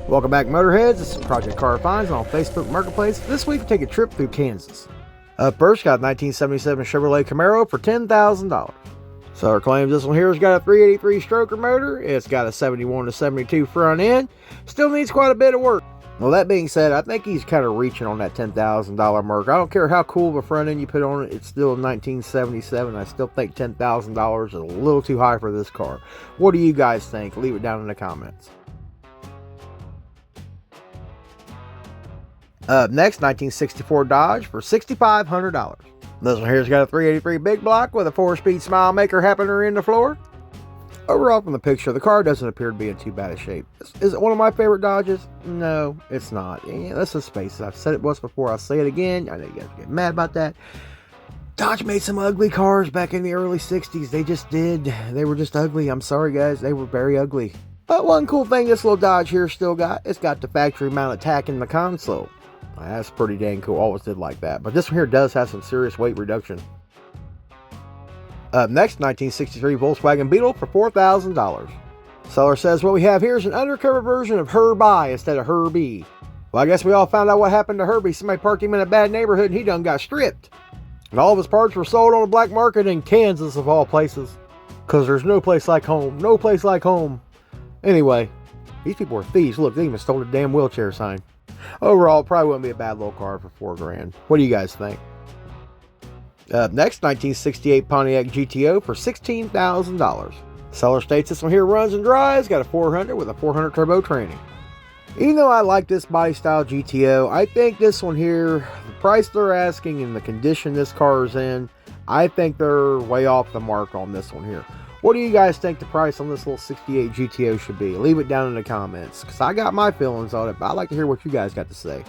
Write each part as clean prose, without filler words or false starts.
Welcome back, Motorheads. This is Project Car Finds on Facebook Marketplace. This week we take a trip through Kansas. Up first, got a 1977 Chevrolet Camaro for $10,000. Seller claims this one here has got a 383 stroker motor. It's got a 71 to 72 front end. Still needs quite a bit of work. Well, that being said, I think he's kind of reaching on that $10,000 mark. I don't care how cool of a front end you put on it. It's still 1977. I still think $10,000 is a little too high for this car. What do you guys think? Leave it down in the comments. Up next, 1964 Dodge for $6,500. This one here's got a 383 big block with a 4-speed smile maker happener in the floor. Overall, from the picture, the car doesn't appear to be in too bad a shape. Is it one of my favorite Dodges? No, it's not. Yeah, let's just face it. I've said it once before. I'll say it again. I know you guys get mad about that. Dodge made some ugly cars back in the early 60s. They just did. They were just ugly. I'm sorry, guys. They were very ugly. But one cool thing this little Dodge here still got, it's got the factory mounted tack in the console. That's pretty dang cool. Always did like that. But this one here does have some serious weight reduction. Up next, 1963 Volkswagen Beetle for $4,000. Seller says what we have here is an undercover version of Herbie instead of Herbie. Well, I guess we all found out what happened to Herbie. Somebody parked him in a bad neighborhood and he done got stripped. And all of his parts were sold on the black market in Kansas of all places. Because there's no place like home. No place like home. Anyway, these people are thieves. Look, they even stole the damn wheelchair sign. Overall, probably wouldn't be a bad little car for $4,000. What do you guys think? Up next, 1968 Pontiac GTO for $16,000. Seller states this one here runs and drives, got a 400 with a 400 turbo training. Even though I like this body style GTO, I think this one here, the price they're asking and the condition this car is in, I think they're way off the mark on this one here. What do you guys think the price on this little 68 GTO should be? Leave it down in the comments, because I got my feelings on it, but I'd like to hear what you guys got to say.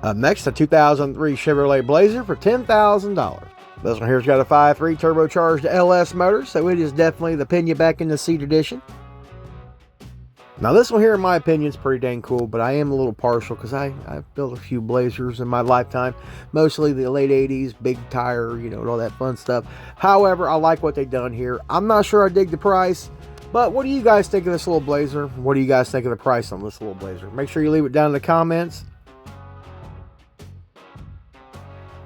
Up next, a 2003 Chevrolet Blazer for $10,000. This one here's got a 5.3 turbocharged LS motor, so it is definitely the pin you back in the seat edition. Now this one here, in my opinion, is pretty dang cool, but I am a little partial because I've built a few Blazers in my lifetime. Mostly the late 80s, big tire, you know, and all that fun stuff. However, I like what they've done here. I'm not sure I dig the price, but what do you guys think of this little Blazer? What do you guys think of the price on this little Blazer? Make sure you leave it down in the comments.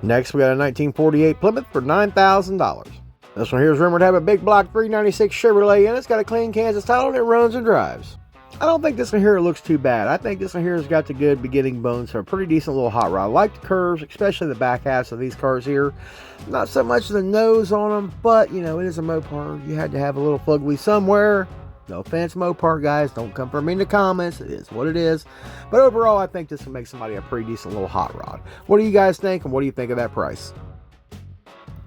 Next, we got a 1948 Plymouth for $9,000. This one here is rumored to have a big block 396 Chevrolet in it. It's got a clean Kansas title and it runs and drives. I don't think this one here looks too bad. I think this one here has got the good beginning bones for a pretty decent little hot rod. I like the curves, especially the back halves of these cars here. Not so much the nose on them, but, you know, it is a Mopar. You had to have a little fugly somewhere. No offense, Mopar guys. Don't come for me in the comments. It is what it is. But overall, I think this will make somebody a pretty decent little hot rod. What do you guys think, and what do you think of that price?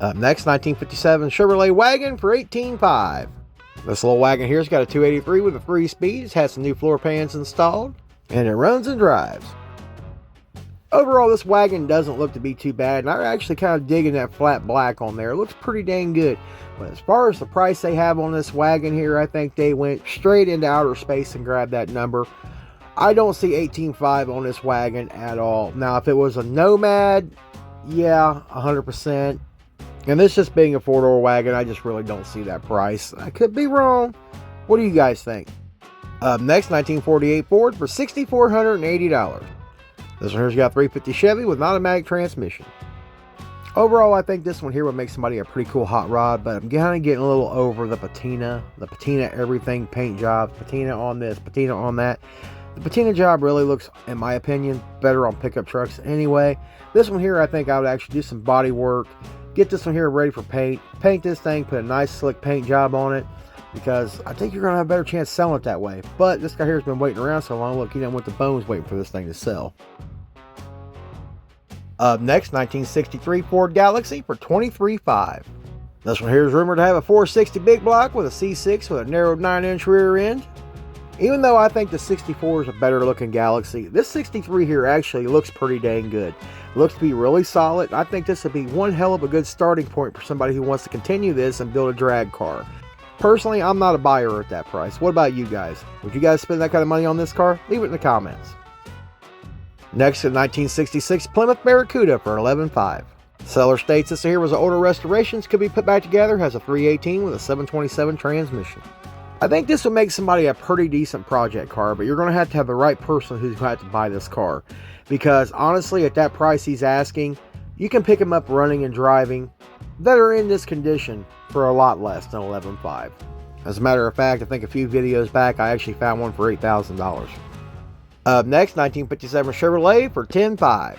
Up next, 1957 Chevrolet Wagon for $18,500. This little wagon here's got a 283 with a 3-speed. It has some new floor pans installed, and it runs and drives. Overall, this wagon doesn't look to be too bad, and I'm actually kind of digging that flat black on there. It looks pretty dang good. But as far as the price they have on this wagon here, I think they went straight into outer space and grabbed that number. I don't see $18,500 on this wagon at all. Now, if it was a Nomad, yeah, 100%. And this just being a 4-door wagon, I just really don't see that price. I could be wrong. What do you guys think? Up next, 1948 Ford for $6,480. This one here's got a 350 Chevy with an automatic transmission. Overall, I think this one here would make somebody a pretty cool hot rod, but I'm kind of getting a little over the patina everything paint job, patina on this, patina on that. The patina job really looks, in my opinion, better on pickup trucks anyway. This one here, I think I would actually do some body work, get this one here ready for paint this thing, put a nice slick paint job on it, because I think you're going to have a better chance selling it that way. But this guy here has been waiting around so long. Look, he done went to bones waiting for this thing to sell. Up next, 1963 Ford Galaxy for $23,500. This one here is rumored to have a 460 big block with a C6 with a narrowed 9-inch rear end. Even though I think the 64 is a better looking Galaxy, this 63 here actually looks pretty dang good. Looks to be really solid. I think this would be one hell of a good starting point for somebody who wants to continue this and build a drag car. Personally, I'm not a buyer at that price. What about you guys? Would you guys spend that kind of money on this car? Leave it in the comments. Next, a 1966 Plymouth Barracuda for $11,500. Seller states this here was an older restorations, could be put back together, has a 318 with a 727 transmission. I think this would make somebody a pretty decent project car, but you're going to have the right person who's going to have to buy this car. Because honestly, at that price he's asking, you can pick them up running and driving that are in this condition for a lot less than $11,500. As a matter of fact, I think a few videos back, I actually found one for $8,000. Up next, 1957 Chevrolet for $10,500.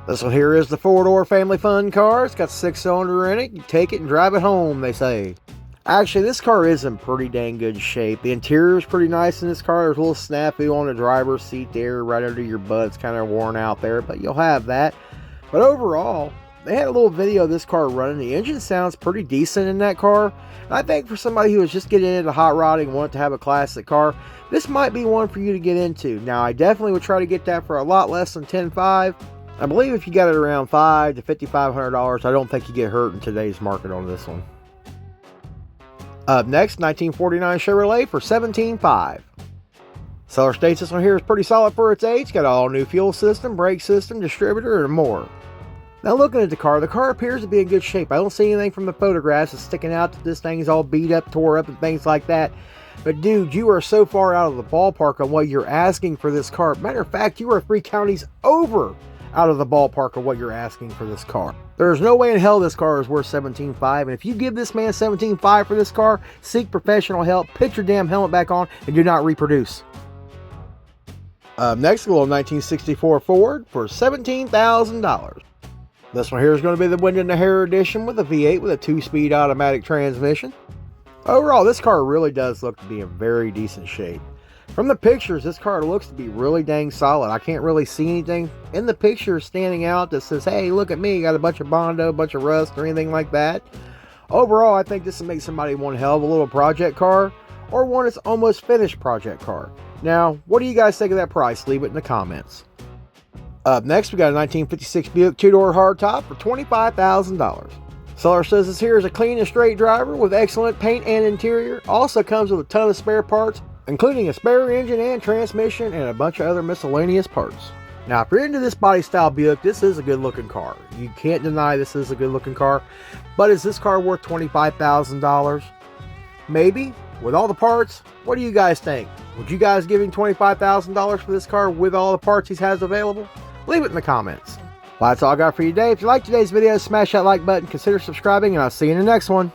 This one here is the four-door family fun car. It's got a 6-cylinder in it. You take it and drive it home, they say. Actually, this car is in pretty dang good shape. The interior is pretty nice in this car. There's a little snafu on the driver's seat there, right under your butt. It's kind of worn out there, but you'll have that. But overall, they had a little video of this car running. The engine sounds pretty decent in that car. And I think for somebody who is just getting into hot rodding and want to have a classic car, this might be one for you to get into. Now, I definitely would try to get that for a lot less than $10,500. I believe if you got it around $500 to $5,500, I don't think you get hurt in today's market on this one. Up next, 1949 Chevrolet for $17,500. Seller states this one here is pretty solid for its age. Got all new fuel system, brake system, distributor, and more. Now looking at the car appears to be in good shape. I don't see anything from the photographs that's sticking out that this thing is all beat up, tore up, and things like that. But dude, you are so far out of the ballpark on what you're asking for this car. Matter of fact, you are 3 counties over out of the ballpark of what you're asking for this car. There's no way in hell this car is worth $17,500. And if you give this man $17,500 for this car, seek professional help, put your damn helmet back on, and do not reproduce. Next, a little 1964 Ford for $17,000. This one here is going to be the Wind in the Hair edition with a V8 with a 2-speed automatic transmission. Overall, this car really does look to be in very decent shape. From the pictures, this car looks to be really dang solid. I can't really see anything in the picture standing out that says, hey, look at me, got a bunch of Bondo, a bunch of rust, or anything like that. Overall, I think this will make somebody one hell of a little project car, or one that's almost finished project car. Now, what do you guys think of that price? Leave it in the comments. Up next, we got a 1956 Buick 2-door hardtop for $25,000. Seller says this here is a clean and straight driver with excellent paint and interior. Also comes with a ton of spare parts, including a spare engine and transmission and a bunch of other miscellaneous parts. Now, if you're into this body style Buick, this is a good looking car. You can't deny this is a good looking car. But is this car worth $25,000? Maybe. With all the parts, what do you guys think? Would you guys give him $25,000 for this car with all the parts he has available? Leave it in the comments. Well, that's all I got for you today. If you liked today's video, smash that like button, consider subscribing, and I'll see you in the next one.